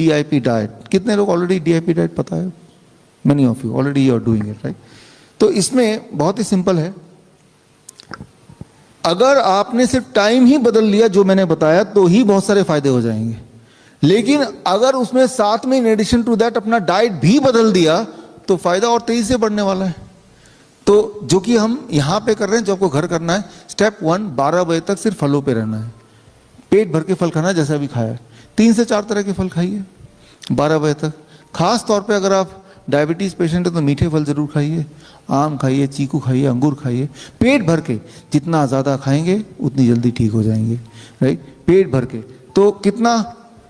DIP diet. कितने लोग already DIP diet पता है? Many of you already you are doing it, right? तो इसमें बहुत ही सिंपल है, अगर आपने सिर्फ टाइम ही बदल लिया जो मैंने बताया तो ही बहुत सारे फायदे हो जाएंगे। लेकिन अगर उसमें साथ में इन एडिशन टू दैट अपना डाइट भी बदल दिया तो फायदा और तेजी से बढ़ने वाला है। तो जो कि हम यहां पे कर रहे हैं, जो आपको घर करना है, स्टेप 1, 12 बजे तक सिर्फ फलों पे रहना है, पेट भर के फल खाना है जैसा भी खाया। 3 से 4 तरह के फल खाइए 12 बजे तक। खास तौर पे अगर आप डायबिटीज पेशेंट है तो मीठे फल जरूर खाइए, आम खाइए, चीकू खाइए, अंगूर खाइए, पेट भर के। जितना ज़्यादा खाएंगे उतनी जल्दी ठीक हो जाएंगे, राइट? पेट भर के। तो कितना,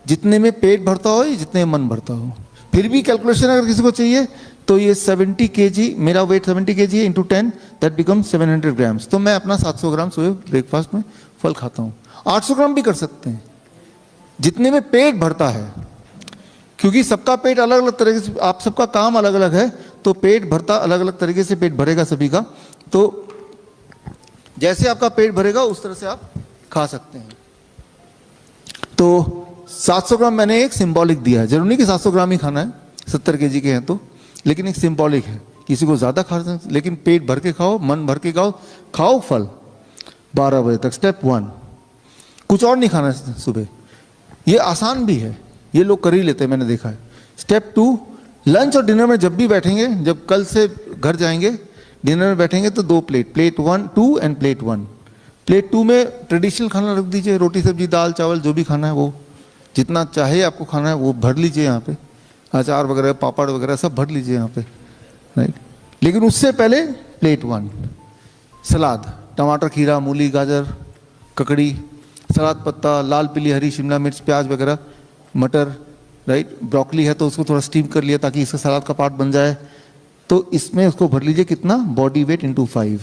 जितने में पेट भरता हो या जितने में मन भरता हो। फिर भी कैलकुलेशन अगर किसी को चाहिए तो ये 70 kg, मेरा वेट 70 kg है, इंटू 10 दैट बिकम 700 ग्राम्स। तो मैं अपना 700 ग्राम सुबह ब्रेकफास्ट में फल खाता हूँ। 800 ग्राम भी कर सकते हैं, जितने में पेट भरता है, क्योंकि सबका पेट अलग अलग तरीके से, आप सबका काम अलग अलग है, तो पेट भरता अलग अलग तरीके से पेट भरेगा सभी का। तो जैसे आपका पेट भरेगा उस तरह से आप खा सकते हैं। तो 700 ग्राम मैंने एक सिंबॉलिक दिया है, जरूरी नहीं कि 700 ग्राम ही खाना है, 70 kg के हैं तो, लेकिन एक सिंबॉलिक है। किसी को ज्यादा खा सकते, लेकिन पेट भर के खाओ, मन भर के खाओ, खाओ फल 12 बजे तक। स्टेप 1, कुछ और नहीं खाना सुबह। ये आसान भी है, ये लोग कर ही लेते हैं, मैंने देखा है। स्टेप 2, लंच और डिनर में जब भी बैठेंगे, जब कल से घर जाएंगे डिनर में बैठेंगे तो 2 plate, plate 1, 2 end plate 1। Plate 2 में ट्रेडिशनल खाना रख दीजिए, रोटी सब्जी दाल चावल जो भी खाना है वो, जितना चाहे आपको खाना है वो भर लीजिए यहाँ पे, अचार वगैरह पापड़ वगैरह सब भर लीजिए यहाँ पे, राइट? लेकिन उससे पहले प्लेट 1 सलाद, टमाटर, खीरा, मूली, गाजर, ककड़ी, सलाद पत्ता, लाल पीली हरी शिमला मिर्च, प्याज वगैरह, मटर, राइट? ब्रोकली है तो उसको थोड़ा स्टीम कर लिया ताकि इसका सलाद का पार्ट बन जाए। तो इसमें उसको भर लीजिए। कितना? Body weight into 5।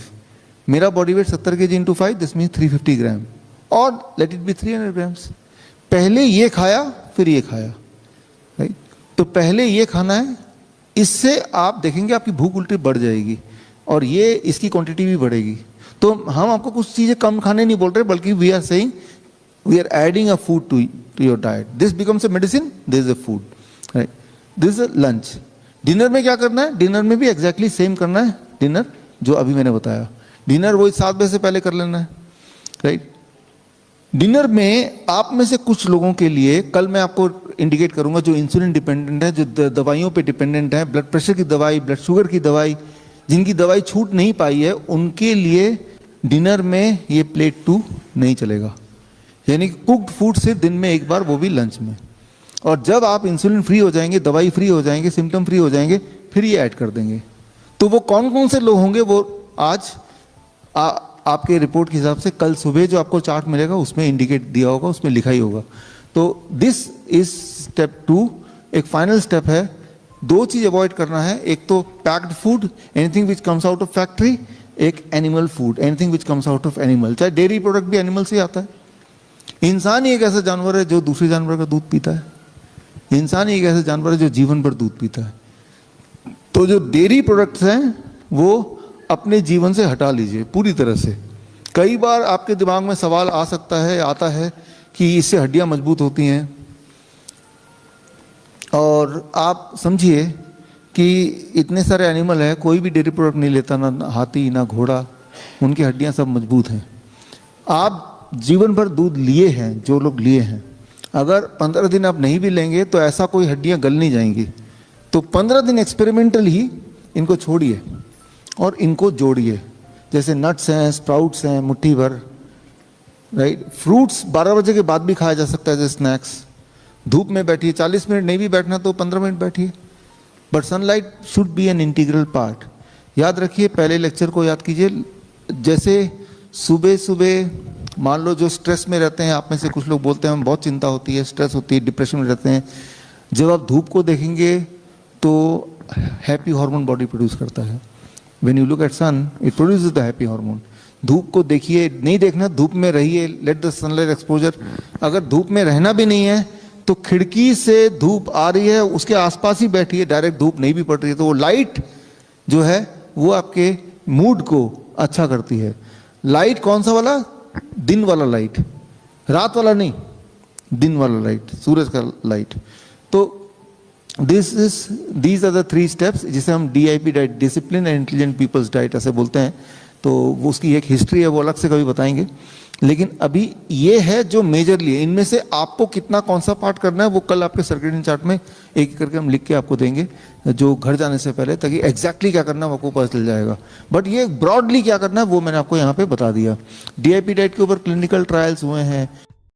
मेरा body weight 70 kg into 5, this mean 350 ग्राम, और लेट इट बी 300 ग्राम्स। पहले ये खाया फिर ये खाया, राइट? तो पहले ये खाना है, इससे आप देखेंगे आपकी भूख उल्टी बढ़ जाएगी और ये इसकी क्वांटिटी भी बढ़ेगी। तो हम आपको कुछ चीजें कम खाने नहीं बोल रहे, बल्कि we are saying we are adding a food to your diet. This becomes a medicine, this is a food, right? This is lunch. Dinner में क्या करना है? डिनर में भी एग्जैक्टली सेम करना है, डिनर जो अभी मैंने बताया। डिनर वही 7 बजे से पहले कर लेना है, राइट? डिनर में आप में से कुछ लोगों के लिए कल मैं आपको इंडिकेट करूंगा, जो इंसुलिन डिपेंडेंट है, जो दवाइयों पे डिपेंडेंट है, ब्लड प्रेशर की दवाई, ब्लड शुगर की दवाई, जिनकी दवाई छूट नहीं पाई है, उनके लिए डिनर में ये प्लेट 2 नहीं चलेगा। यानी कि कुक्ड फूड सिर्फ दिन में एक बार, वो भी लंच में। और जब आप इंसुलिन फ्री हो जाएंगे, दवाई फ्री हो जाएंगे, सिम्टम फ्री हो जाएंगे, फिर ये ऐड कर देंगे। तो वो कौन कौन से लोग होंगे वो आज आपके रिपोर्ट के हिसाब से कल सुबह जो आपको चार्ट मिलेगा उसमें इंडिकेट दिया होगा, उसमें लिखा ही होगा। तो दिस इज स्टेप 2। एक फाइनल स्टेप है। 2 चीज अवॉइड करना है, एक तो packed food, anything which comes out of factory, एक animal food, anything which comes out of animal. चाहे डेयरी प्रोडक्ट भी एनिमल से आता है। इंसान ही एक ऐसा जानवर है जो दूसरे जानवर का दूध पीता है। इंसान ही एक ऐसा जानवर है जो जीवन भर दूध पीता है। तो जो डेयरी प्रोडक्ट्स हैं वो अपने जीवन से हटा लीजिए पूरी तरह से। कई बार आपके दिमाग में सवाल आ सकता है, आता है कि इससे हड्डियां मजबूत होती हैं, और आप समझिए कि इतने सारे एनिमल हैं, कोई भी डेयरी प्रोडक्ट नहीं लेता, ना हाथी ना घोड़ा, उनकी हड्डियां सब मजबूत हैं। आप जीवन भर दूध लिए हैं, जो लोग लिए हैं, अगर 15 दिन आप नहीं भी लेंगे तो ऐसा कोई हड्डियां गल नहीं जाएंगी। तो 15 दिन एक्सपेरिमेंटल ही इनको छोड़िए और इनको जोड़िए। जैसे नट्स हैं, स्प्राउट्स हैं, मुट्ठी भर, राइट? फ्रूट्स 12 बजे के बाद भी खाया जा सकता है जैसे स्नैक्स। धूप में बैठिए, 40 मिनट नहीं भी बैठना तो 15 मिनट बैठिए, but sunlight should be an integral part. याद रखिए, पहले लेक्चर को याद कीजिए। जैसे सुबह सुबह मान लो जो स्ट्रेस में रहते हैं, आप में से कुछ लोग बोलते हैं हमें बहुत चिंता होती है, स्ट्रेस होती है, डिप्रेशन में रहते हैं, जब आप धूप को देखेंगे तो हैप्पी हार्मोन बॉडी प्रोड्यूस करता है। When you look at sun, it produces the happy hormone. धूप को देखिए, नहीं देखना, धूप में रहिए, let the sunlight exposure। अगर धूप में रहना भी नहीं है तो खिड़की से धूप आ रही है उसके आसपास ही बैठिए, डायरेक्ट धूप नहीं भी पड़ रही है तो वो लाइट जो है वो आपके मूड को अच्छा करती है। लाइट कौन सा वाला? दिन वाला लाइट, रात वाला नहीं, दिन वाला लाइट, सूरज का लाइट। तो these are the 3 steps जिसे हम DIP diet, discipline and intelligent peoples diet ऐसे बोलते हैं। तो वो उसकी एक हिस्ट्री है, वो अलग से कभी बताएंगे। लेकिन अभी ये है जो मेजरली, इनमें से आपको कितना कौन सा पार्ट करना है वो कल आपके सर्केडियन चार्ट में एक एक करके हम लिख के आपको देंगे, जो घर जाने से पहले, ताकि एग्जैक्टली क्या करना है वो आपको पता चल जाएगा। बट ये ब्रॉडली क्या करना है वो मैंने आपको यहाँ पे बता दिया। DIP डाइट के ऊपर क्लिनिकल ट्रायल्स हुए हैं।